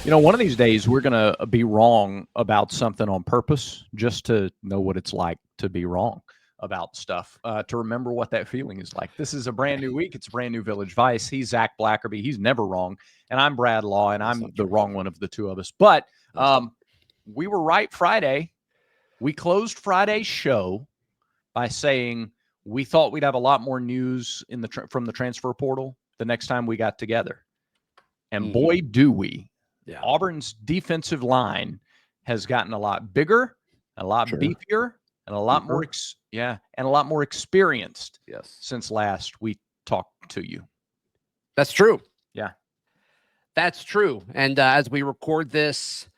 One of these days we're going to be wrong about something on purpose just to know what it's like to be wrong about stuff, to remember what that feeling is like. This is a brand new week. It's a brand new Village Vice. He's Zach Blackerby. He's never wrong. And I'm Brad Law, and I'm the wrong one of the two of us. But we were right Friday. We closed Friday's show by saying we thought we'd have a lot more news from the transfer portal the next time we got together. And boy, do we. Yeah. Auburn's defensive line has gotten a lot bigger, a lot beefier, and a lot more and a lot more experienced since last we talked to you. That's true. Yeah. That's true. And as we record this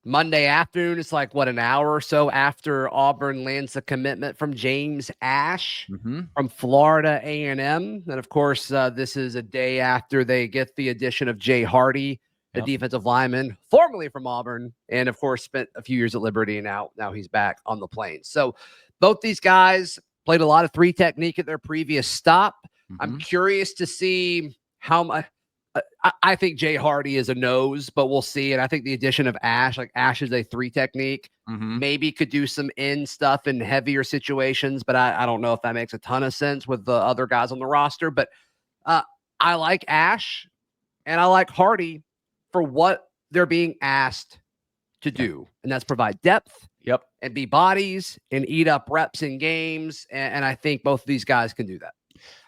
Monday afternoon, it's like, an hour or so after Auburn lands a commitment from James Ash from Florida A&M. And, of course, this is a day after they get the addition of Jay Hardy, the defensive lineman, formerly from Auburn, and, of course, spent a few years at Liberty, and now he's back on the Plains. So both these guys played a lot of three technique at their previous stop. I'm curious to see how much. I think Jay Hardy is a nose, but we'll see. And I think the addition of Ash, Ash is a three technique, maybe could do some end stuff in heavier situations, but I don't know if that makes a ton of sense with the other guys on the roster. But I like Ash and I like Hardy for what they're being asked to do. And that's provide depth and be bodies and eat up reps in games. And I think both of these guys can do that.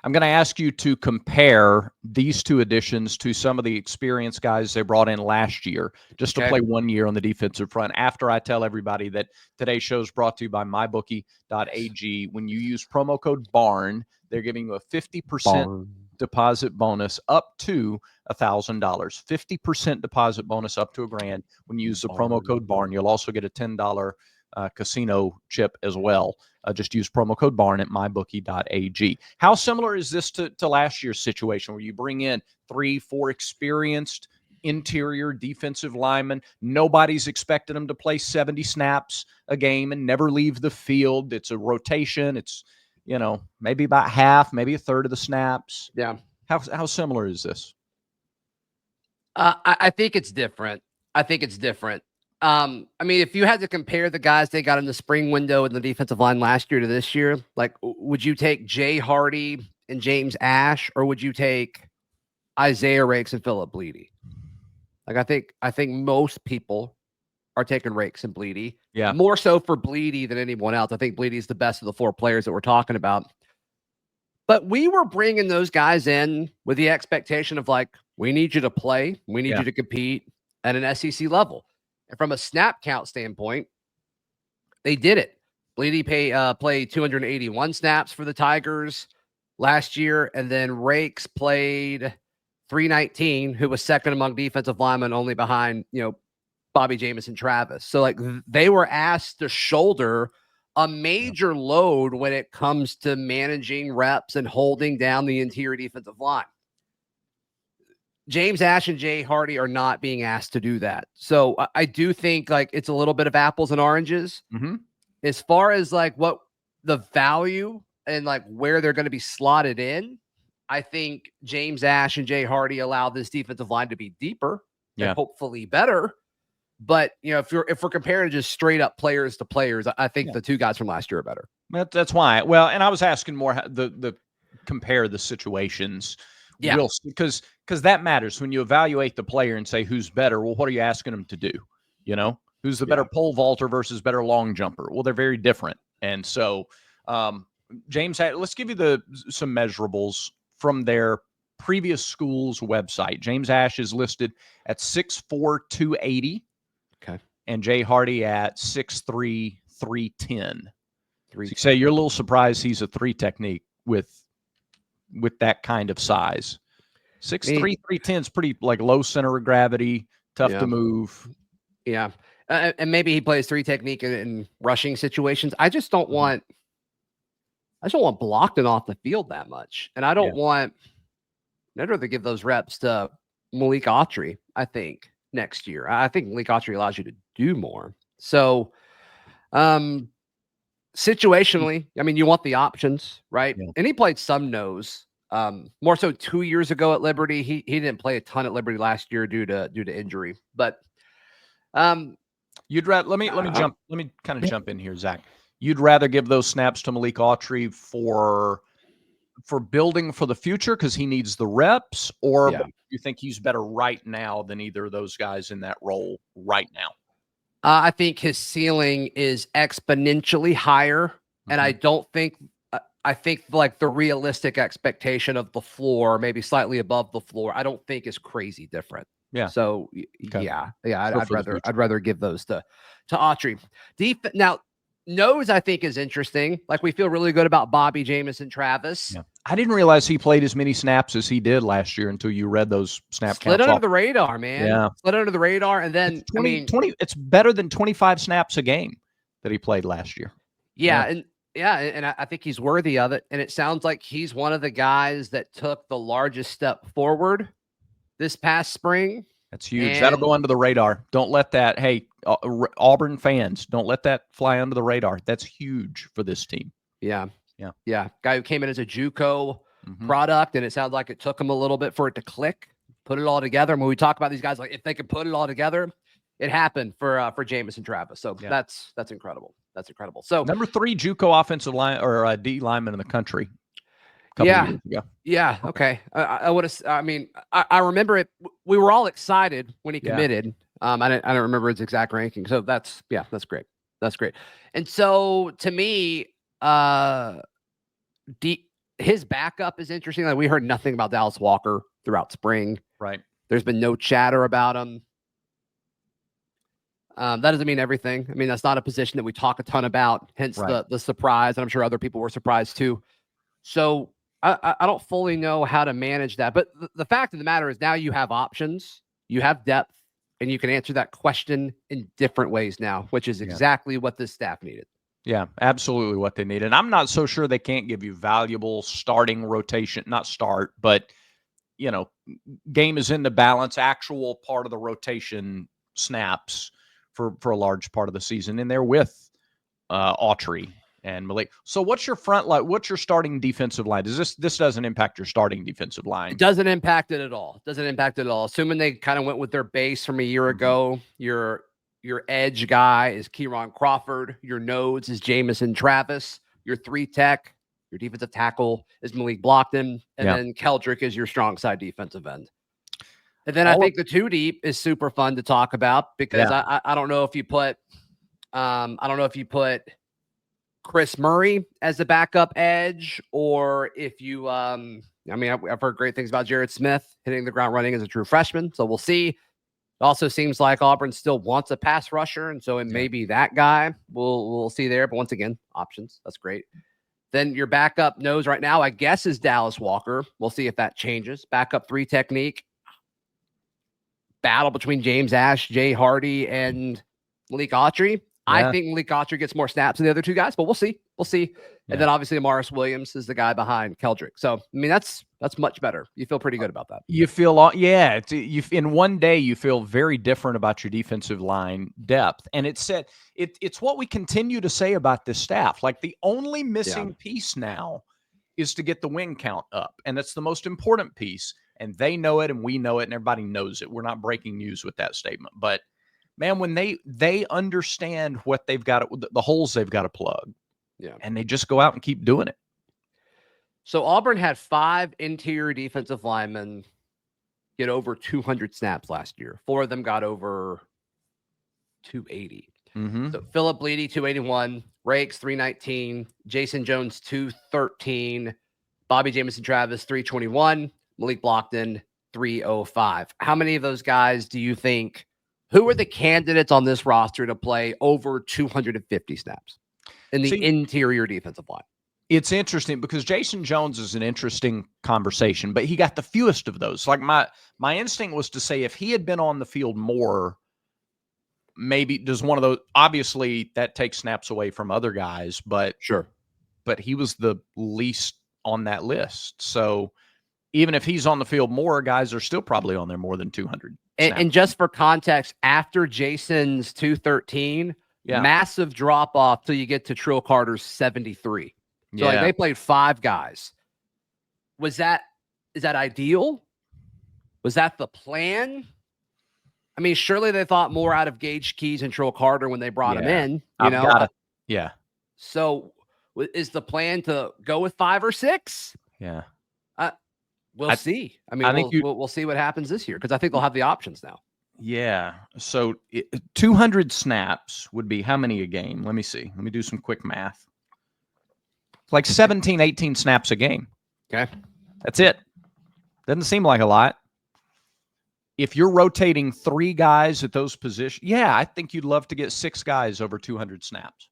I'm going to ask you to compare these two additions to some of the experienced guys they brought in last year, just to play 1 year on the defensive front. After I tell everybody that today's show is brought to you by mybookie.ag. When you use promo code BARN, they're giving you a 50% deposit bonus up to $1,000. 50% deposit bonus up to $1,000 when you use the promo code BARN. You'll also get a $10 casino chip as well. Just use promo code BARN at mybookie.ag. How similar is this to last year's situation where you bring in 3-4 experienced interior defensive linemen? Nobody's expecting them to play 70 snaps a game and never leave the field. It's a rotation. It's, maybe about half, maybe a third of the snaps. Yeah. How similar is this? I think it's different. If you had to compare the guys they got in the spring window in the defensive line last year to this year, would you take Jay Hardy and James Ash, or would you take Isaiah Rakes and Phillip Bleedy? I think most people are taking Rakes and Bleedy. Yeah. More so for Bleedy than anyone else. I think Bleedy is the best of the four players that we're talking about. But we were bringing those guys in with the expectation of we need you to play. We need you to compete at an SEC level. And from a snap count standpoint, they did it. Bleedy played 281 snaps for the Tigers last year, and then Rakes played 319, who was second among defensive linemen, only behind Bobby Jamison Travis. So they were asked to shoulder a major load when it comes to managing reps and holding down the interior defensive line. James Ash and Jay Hardy are not being asked to do that. So I do think it's a little bit of apples and oranges as far as what the value and where they're going to be slotted in. I think James Ash and Jay Hardy allow this defensive line to be deeper and hopefully better. But if we're comparing just straight up players to players, I think the two guys from last year are better. That's why. Well, and I was asking more the compare the situations. Yeah, because that matters when you evaluate the player and say who's better. Well, what are you asking them to do? Who's the better pole vaulter versus better long jumper? Well, they're very different. And so, James, let's give you some measurables from their previous school's website. James Ash is listed at 6'4", 280. Okay, and Jay Hardy at 6'3", 310. So you say you're a little surprised he's a three technique with that kind of size. 6'3", 310 is pretty low center of gravity, tough to move. Yeah. And maybe he plays three technique in rushing situations. I just don't want Blockton off the field that much. And I don't want, I'd rather give those reps to Malik Autry, I think, next year. I think Malik Autry allows you to do more. So, situationally, you want the options, right? Yeah. And he played some nose, more so 2 years ago at Liberty. He didn't play a ton at Liberty last year due to injury. But You'd rather let me kind of jump in here, Zach. You'd rather give those snaps to Malik Autry for building for the future because he needs the reps, or you think he's better right now than either of those guys in that role right now? I think his ceiling is exponentially higher, and I don't think I think like the realistic expectation of the floor, maybe slightly above the floor, I don't think is crazy different. Yeah. So I'd rather give those to Autry. Now, nose I think is interesting. Like we feel really good about Bobby Jamison Travis. Yeah. I didn't realize he played as many snaps as he did last year until you read those snap counts. Slid under the radar, man. Yeah. Slid under the radar. And then, 20, it's better than 25 snaps a game that he played last year. Yeah. And I think he's worthy of it. And it sounds like he's one of the guys that took the largest step forward this past spring. That's huge. That'll go under the radar. Don't let that, hey, Auburn fans, don't let that fly under the radar. That's huge for this team. Yeah. Guy who came in as a JUCO product, and it sounds like it took him a little bit for it to click, put it all together. And when we talk about these guys, like if they could put it all together, it happened for Jamison Travis. So that's incredible. That's incredible. So number 3 JUCO offensive line or D lineman in the country. Years ago. Yeah. Okay. I would have. I mean, I remember it. We were all excited when he committed. I don't remember his exact ranking. So that's great. That's great. And so to me, his backup is interesting. Like we heard nothing about Dallas Walker throughout spring. Right. There's been no chatter about him. That doesn't mean everything. I mean, that's not a position that we talk a ton about. Hence the surprise. And I'm sure other people were surprised too. So I don't fully know how to manage that. But the fact of the matter is now you have options, you have depth, and you can answer that question in different ways now, which is exactly what this staff needed. Yeah, absolutely what they need. And I'm not so sure they can't give you valuable starting rotation, not start, but, game is in the balance, actual part of the rotation snaps for a large part of the season. And they're with Autry and Malik. So what's your front line? What's your starting defensive line? This doesn't impact your starting defensive line? It doesn't impact it at all. Assuming they kind of went with their base from a year ago, your edge guy is Kieron Crawford. Your nose is Jamison Travis. Your 3 tech, your defensive tackle is Malik Blockton. And then Keldrick is your strong side defensive end. And then I think the 2 deep is super fun to talk about because I don't know if you put Chris Murray as the backup edge, or if you, I've heard great things about Jared Smith hitting the ground running as a true freshman. So we'll see. It also seems like Auburn still wants a pass rusher. And so it may be that guy we'll see there. But once again, options. That's great. Then your backup nose right now, I guess, is Dallas Walker. We'll see if that changes. Backup 3 technique. Battle between James Ash, Jay Hardy, and Malik Autry. I think Malik Autry gets more snaps than the other 2 guys, but we'll see. And then obviously Amaris Williams is the guy behind Keldrick. So, I mean, that's much better. You feel pretty good about that. You feel, in one day, you feel very different about your defensive line depth. And it's what we continue to say about this staff. Like the only missing piece now is to get the win count up. And that's the most important piece. And they know it and we know it and everybody knows it. We're not breaking news with that statement. But man, when they understand what they've got, the holes they've got to plug, and they just go out and keep doing it. So Auburn had 5 interior defensive linemen get over 200 snaps last year. 4 of them got over 280. So Philip Bleedy, 281, Rakes, 319, Jason Jones, 213, Bobby Jamison Travis, 321, Malik Blockton, 305. How many of those guys do you think? Who are the candidates on this roster to play over 250 snaps in the interior defensive line? It's interesting because Jason Jones is an interesting conversation, but he got the fewest of those. Like my instinct was to say if he had been on the field more, maybe does one of those. Obviously, that takes snaps away from other guys, but but he was the least on that list. So even if he's on the field more, guys are still probably on there more than 200. And just for context, after Jason's 213, massive drop off till you get to Trill Carter's 73. So like they played 5 guys. Is that ideal? Was that the plan? I mean, surely they thought more out of Gage Keys and Trill Carter when they brought him in. Yeah. So is the plan to go with 5 or 6? Yeah. We'll see. I mean, we'll see what happens this year because I think they'll have the options now. Yeah. So 200 snaps would be how many a game? Let me see. Let me do some quick math. Like 17, 18 snaps a game. Okay. That's it. Doesn't seem like a lot. If you're rotating 3 guys at those positions, I think you'd love to get 6 guys over 200 snaps.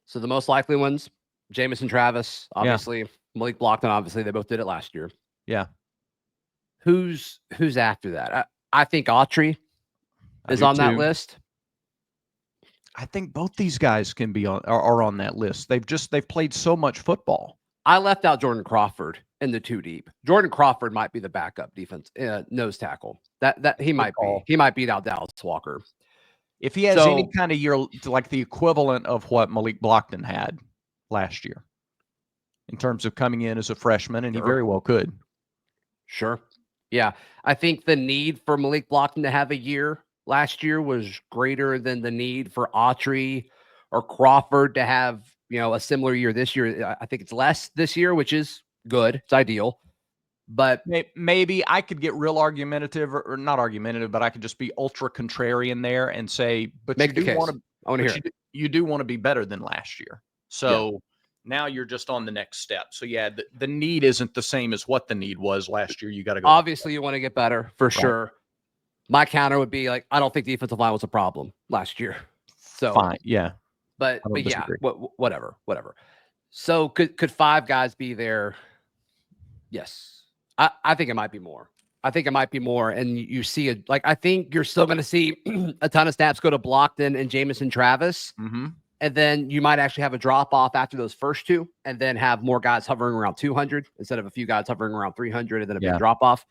So the most likely ones, Jamison Travis, obviously. Malik Blockton, obviously. They both did it last year. Yeah. Who's after that? I think Autry is on that list. I think both these guys are on that list. They've played so much football. I left out Jordan Crawford in the 2 deep. Jordan Crawford might be the backup defense nose tackle. That he might be. He might beat out Dallas Walker. If he has any kind of year like the equivalent of what Malik Blockton had last year in terms of coming in as a freshman, and he very well could. Sure. Yeah. I think the need for Malik Blockton to have a year last year was greater than the need for Autry or Crawford to have, a similar year this year. I think it's less this year, which is good. It's ideal. But maybe I could get real argumentative or not argumentative, but I could just be ultra contrarian there and say, but make the case. I want to hear it. You do want to be better than last year. So now you're just on the next step. So the need isn't the same as what the need was last year. You got to go. Obviously, you want to get better for sure. My counter would be like, I don't think the defensive line was a problem last year. So fine. Yeah. But whatever. So could 5 guys be there? Yes. I think it might be more. And you see it. Like, I think you're still going to see a ton of snaps go to Blockton and Jamison Travis. Mm-hmm. And then you might actually have a drop off after those first 2 and then have more guys hovering around 200 instead of a few guys hovering around 300 and then a big drop off.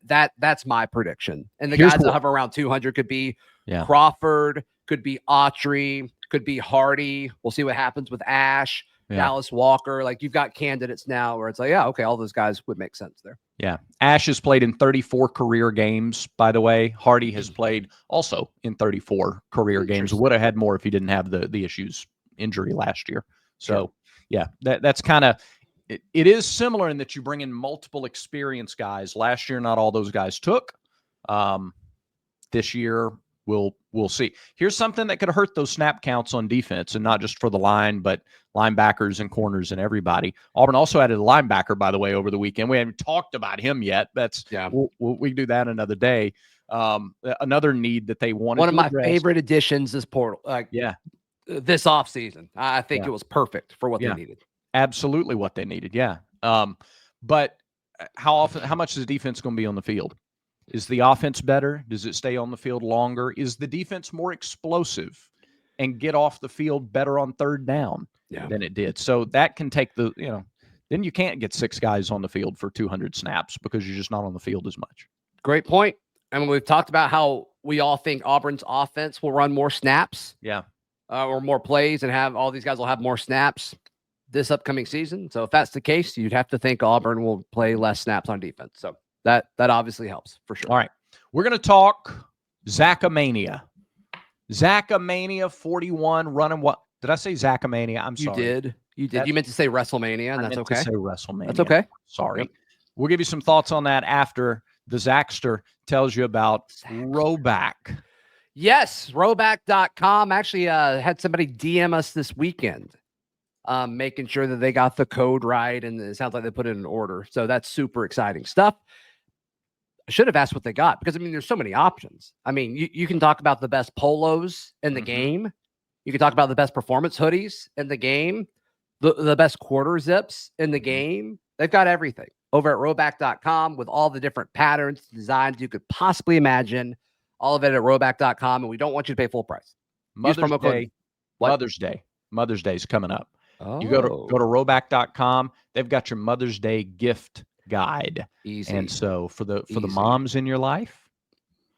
That's my prediction. And the guys that hover around 200 could be Crawford, could be Autry, could be Hardy. We'll see what happens with Ash, Dallas Walker. Like, you've got candidates now where it's like, okay, all those guys would make sense there. Yeah. Ash has played in 34 career games, by the way. Hardy has played also in 34 career games. Would have had more if he didn't have the injury last year. So, that's kind of it is similar in that you bring in multiple experienced guys. Last year, not all those guys took. This year, we'll see. Here's something that could hurt those snap counts on defense, and not just for the line, but linebackers and corners and everybody. Auburn also added a linebacker, by the way, over the weekend. We haven't talked about him yet. We do that another day. Another need that they wanted. One of my favorite additions is portal. This offseason, I think it was perfect for what they needed. Absolutely what they needed. Yeah. But how much is the defense going to be on the field? Is the offense better? Does it stay on the field longer? Is the defense more explosive and get off the field better on third down than it did? So that can take then you can't get 6 guys on the field for 200 snaps because you're just not on the field as much. Great point. And we've talked about how we all think Auburn's offense will run more snaps. Yeah. Or more plays, and have all these guys will have more snaps this upcoming season. So if that's the case, you'd have to think Auburn will play less snaps on defense. So that obviously helps for sure. All right. We're going to talk Zachamania. Zachamania 41 running what? Did I say Zachamania? I'm sorry. You did. You meant to say Wrestlemania, and that's okay. To say Wrestlemania. That's okay. Sorry. Yep. We'll give you some thoughts on that after the Zackster tells you about Rhoback. Yes, Rhoback.com. Actually, had somebody DM us this weekend, making sure that they got the code right, and it sounds like they put it in order. So that's super exciting stuff. I should have asked what they got because, there's so many options. You can talk about the best polos in the game. You can talk about the best performance hoodies in the game, the best quarter zips in the game. They've got everything over at Rhoback.com with all the different patterns, designs you could possibly imagine. All of it at Rhoback.com, and we don't want you to pay full price. Mother's Day is coming up. You go to Rhoback.com. They've got your Mother's Day gift guide. Easy. And so for the moms in your life,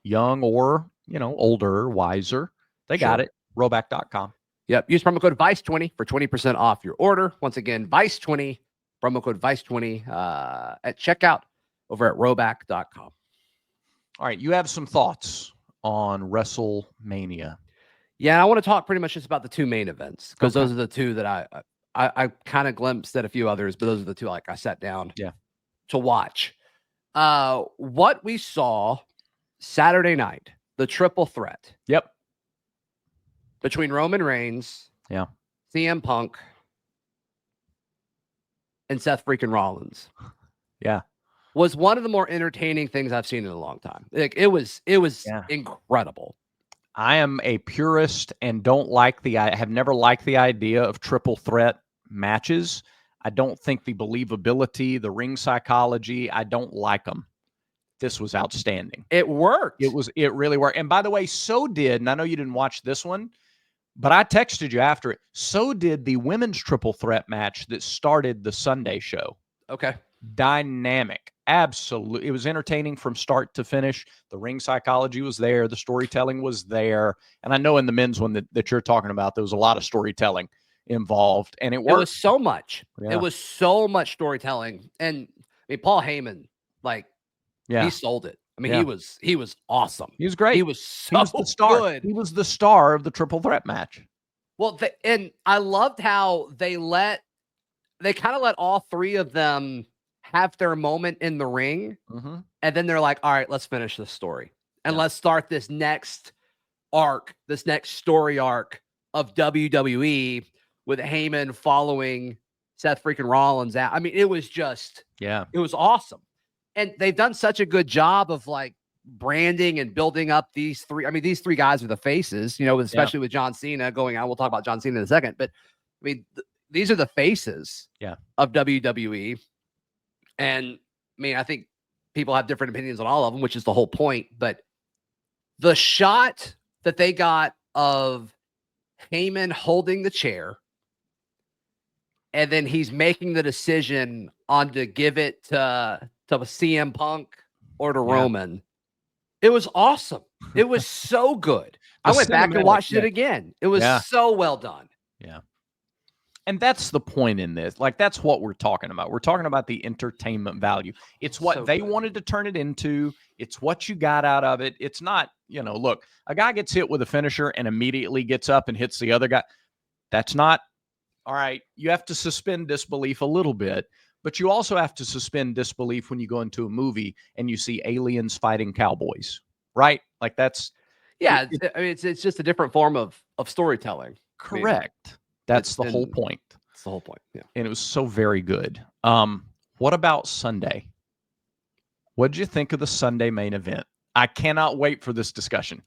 young or older, wiser, they got it. Rhoback.com. Yep. Use promo code VICE20 for 20% off your order. Once again, VICE20, promo code VICE20 at checkout over at Rhoback.com. All right, you have some thoughts on WrestleMania. Yeah, I want to talk pretty much just about the two main events because those are the two that I kind of glimpsed at a few others, but those are the two like I sat down to watch. What we saw Saturday night, the triple threat. Yep. Between Roman Reigns, CM Punk, and Seth freaking Rollins. Yeah. Was one of the more entertaining things I've seen in a long time. Like it was incredible. I am a purist and I have never liked the idea of triple threat matches. I don't think the believability, the ring psychology, I don't like them. This was outstanding. It worked. It really worked. And by the way, so did, and I know you didn't watch this one, but I texted you after it. So did the women's triple threat match that started the Sunday show. Okay. Dynamic. Absolutely. It was entertaining from start to finish. The ring psychology was there. The storytelling was there. And I know in the men's one that you're talking about, there was a lot of storytelling involved, and it worked. It was so much. Yeah. It was so much storytelling. And I mean, Paul Heyman, he sold it. I mean, he was awesome. He was great. He was the star. Good. He was the star of the triple threat match. Well, and I loved how they kind of let all three of them have their moment in the ring. Mm-hmm. And then they're like, all right, let's finish this story. And let's start this next arc, this next story arc of WWE with Heyman following Seth freaking Rollins out. I mean, it was just, it was awesome. And they've done such a good job of branding and building up these three. I mean, these three guys are the faces, especially with John Cena going on. We'll talk about John Cena in a second, but I mean, these are the faces of WWE. And I mean, I think people have different opinions on all of them, which is the whole point. But the shot that they got of Heyman holding the chair, and then he's making the decision on to give it to CM Punk or to Roman. It was awesome. It was so good. I went back and watched it again. It was so well done. Yeah. And that's the point in this. That's what we're talking about. We're talking about the entertainment value. It's what they wanted to turn it into. It's what you got out of it. It's not, look, a guy gets hit with a finisher and immediately gets up and hits the other guy. That's not, all right. You have to suspend disbelief a little bit, but you also have to suspend disbelief when you go into a movie and you see aliens fighting cowboys, right? That's. Yeah. I mean, it's just a different form of storytelling. Correct. That's the whole point. That's the whole point. Yeah. And it was so very good. What about Sunday? What did you think of the Sunday main event? I cannot wait for this discussion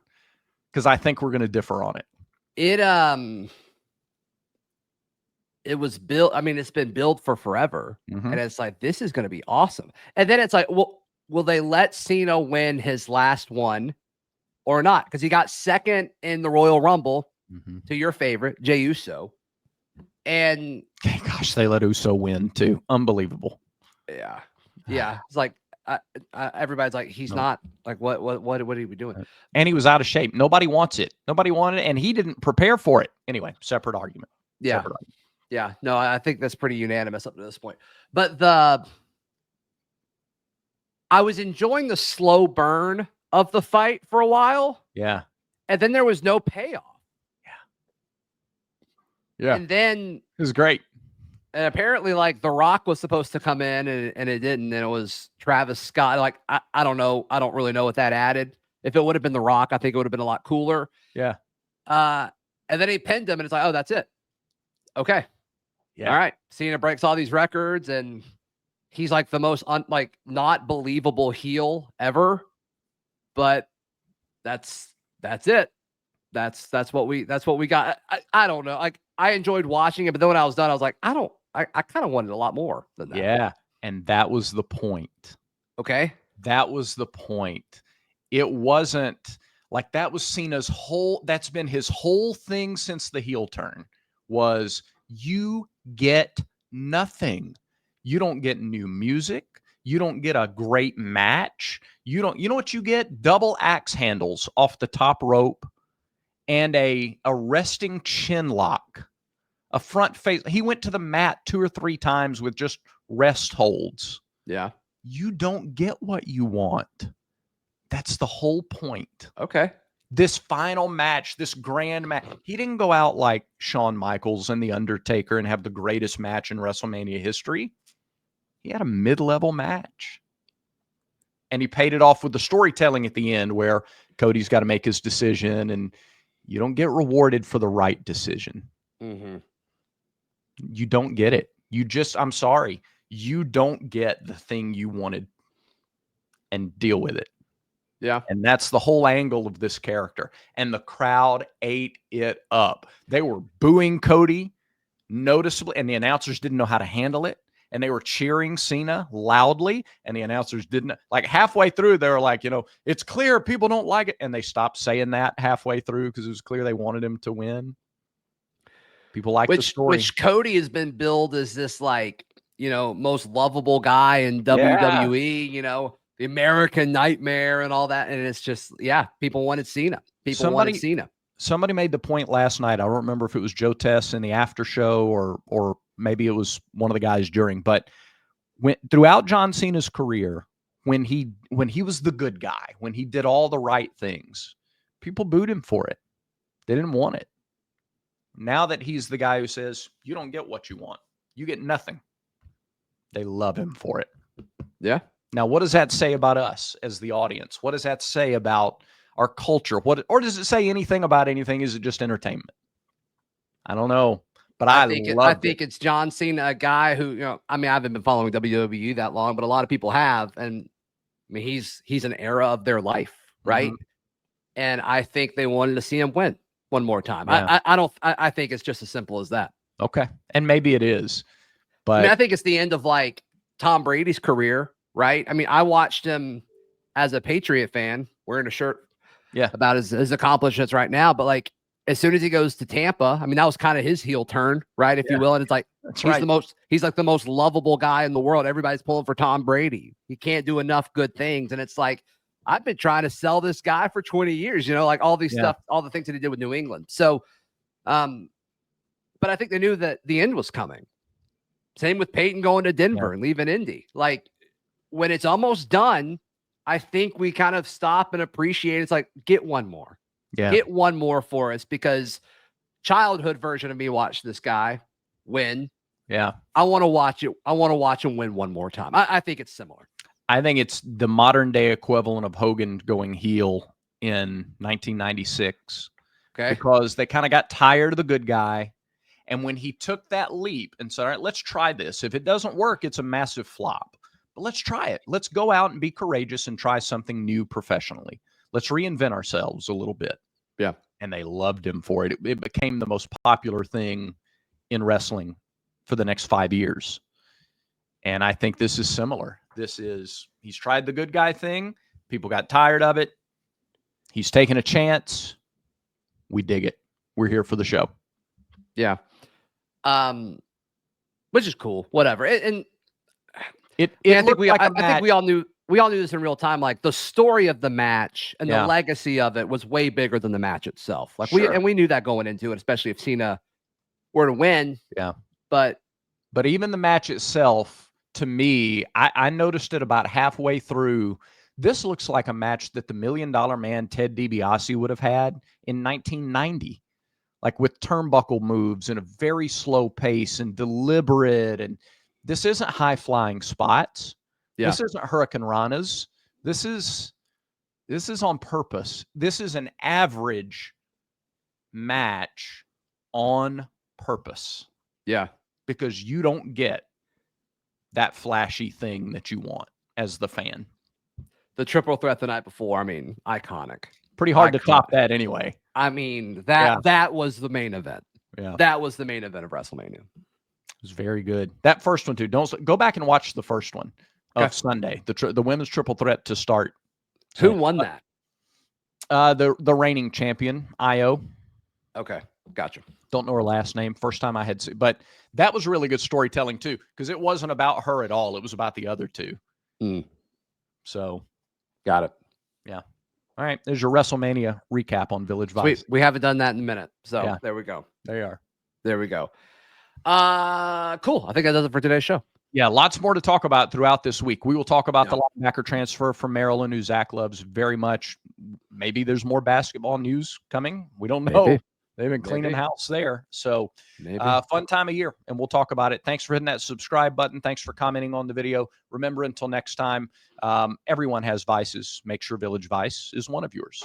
because I think we're going to differ on it. It was built. I mean, it's been built for forever. Mm-hmm. And it's this is going to be awesome. And then it's well, will they let Cena win his last one or not? Because he got second in the Royal Rumble to your favorite, Jey Uso. And gosh, they let Uso win too. Unbelievable. Yeah. Yeah. It's everybody's he's not what are we doing? And he was out of shape. Nobody wants it. Nobody wanted it. And he didn't prepare for it. Anyway, separate argument. Yeah. Separate argument. Yeah. No, I think that's pretty unanimous up to this point. But I was enjoying the slow burn of the fight for a while. Yeah. And then there was no payoff. Yeah. And then it was great. And apparently, The Rock was supposed to come in and it didn't. And it was Travis Scott. I don't know. I don't really know what that added. If it would have been The Rock, I think it would have been a lot cooler. Yeah. And then he pinned him and it's oh, that's it. Okay. Yeah. All right. Cena breaks all these records and he's the most not believable heel ever. But that's it. That's what we got. I don't know. I enjoyed watching it, but then when I was done, I was I kind of wanted a lot more than that. Yeah. And that was the point. Okay. That was the point. It wasn't that was Cena's that's been his whole thing since the heel turn was you get nothing. You don't get new music. You don't get a great match. You know what you get? Double axe handles off the top rope. And a resting chin lock, a front face. He went to the mat 2 or 3 times with just rest holds. Yeah. You don't get what you want. That's the whole point. Okay. This final match, this grand match, he didn't go out like Shawn Michaels and The Undertaker and have the greatest match in WrestleMania history. He had a mid-level match. And he paid it off with the storytelling at the end where Cody's got to make his decision, and you don't get rewarded for the right decision. Mm-hmm. You don't get it. I'm sorry, you don't get the thing you wanted and deal with it. Yeah. And that's the whole angle of this character. And the crowd ate it up. They were booing Cody noticeably, and the announcers didn't know how to handle it. And they were cheering Cena loudly, and the announcers didn't. Like halfway through, they were like, it's clear people don't like it. And they stopped saying that halfway through because it was clear they wanted him to win. People like the story. Which Cody has been billed as this, like, most lovable guy in WWE, the American Nightmare and all that. And it's just, people wanted Cena. Wanted Cena. Somebody made the point last night. I don't remember if it was Joe Tess in the after show or maybe it was one of the guys during, but throughout John Cena's career, when he was the good guy, when he did all the right things, people booed him for it. They didn't want it. Now that he's the guy who says, you don't get what you want, you get nothing, they love him for it. Yeah. Now, what does that say about us as the audience? What does that say about our culture? Or does it say anything about anything? Is it just entertainment? I don't know, but I think it's John Cena, a guy who, I haven't been following WWE that long, but a lot of people have. And he's an era of their life. Right. Mm-hmm. And I think they wanted to see him win one more time. Yeah. I think it's just as simple as that. Okay. And maybe it is, but I think it's the end of like Tom Brady's career. Right. I watched him as a Patriot fan wearing a shirt about his accomplishments right now. But like, as soon as he goes to Tampa, that was kind of his heel turn, right? If you will. And it's like, he's like the most lovable guy in the world. Everybody's pulling for Tom Brady. He can't do enough good things. And it's like, I've been trying to sell this guy for 20 years, like all these stuff, all the things that he did with New England. So, but I think they knew that the end was coming. Same with Peyton going to Denver and leaving Indy. Like, when it's almost done, I think we kind of stop and appreciate. It's like, get one more. Yeah. Get one more for us, because childhood version of me watched this guy win. Yeah. I want to watch it. I want to watch him win one more time. I think it's similar. I think it's the modern day equivalent of Hogan going heel in 1996. Okay. Because they kind of got tired of the good guy. And when he took that leap and said, all right, let's try this. If it doesn't work, it's a massive flop. But let's try it. Let's go out and be courageous and try something new professionally. Let's reinvent ourselves a little bit. Yeah. And they loved him for it. It became the most popular thing in wrestling for the next 5 years. And I think this is similar. He's tried the good guy thing. People got tired of it. He's taken a chance. We dig it. We're here for the show. Yeah. Which is cool. Whatever. I think we all knew this in real time. Like, the story of the match and the legacy of it was way bigger than the match itself. Like, we knew that going into it, especially if Cena were to win. Yeah. But even the match itself, to me, I noticed it about halfway through. This looks like a match that the $1 Million Man Ted DiBiase would have had in 1990, like with turnbuckle moves and a very slow pace and deliberate. And this isn't high flying spots. Yeah. This isn't Hurricane Ranas. This is on purpose. This is an average match on purpose. Yeah. Because you don't get that flashy thing that you want as the fan. The triple threat the night before, iconic. Pretty hard to top that anyway. That was the main event. Yeah. That was the main event of WrestleMania. It was very good. That first one too. Don't go back and watch the first one of Sunday. The women's triple threat to start. Who won that? The reigning champion, Io. Okay, gotcha. Don't know her last name. First time I had seen, but that was really good storytelling too, because it wasn't about her at all. It was about the other two. So, got it. Yeah. All right. There's your WrestleMania recap on Village Vice. We haven't done that in a minute. So there we go. There you are. There we go. Cool. I think that does it for today's show. Yeah, lots more to talk about throughout this week. We will talk about the linebacker transfer from Maryland, who Zach loves very much. Maybe there's more basketball news coming. We don't know. Maybe. They've been cleaning house there. So Maybe. Fun time of year, and we'll talk about it. Thanks for hitting that subscribe button. Thanks for commenting on the video. Remember, until next time, everyone has vices. Make sure Village Vice is one of yours.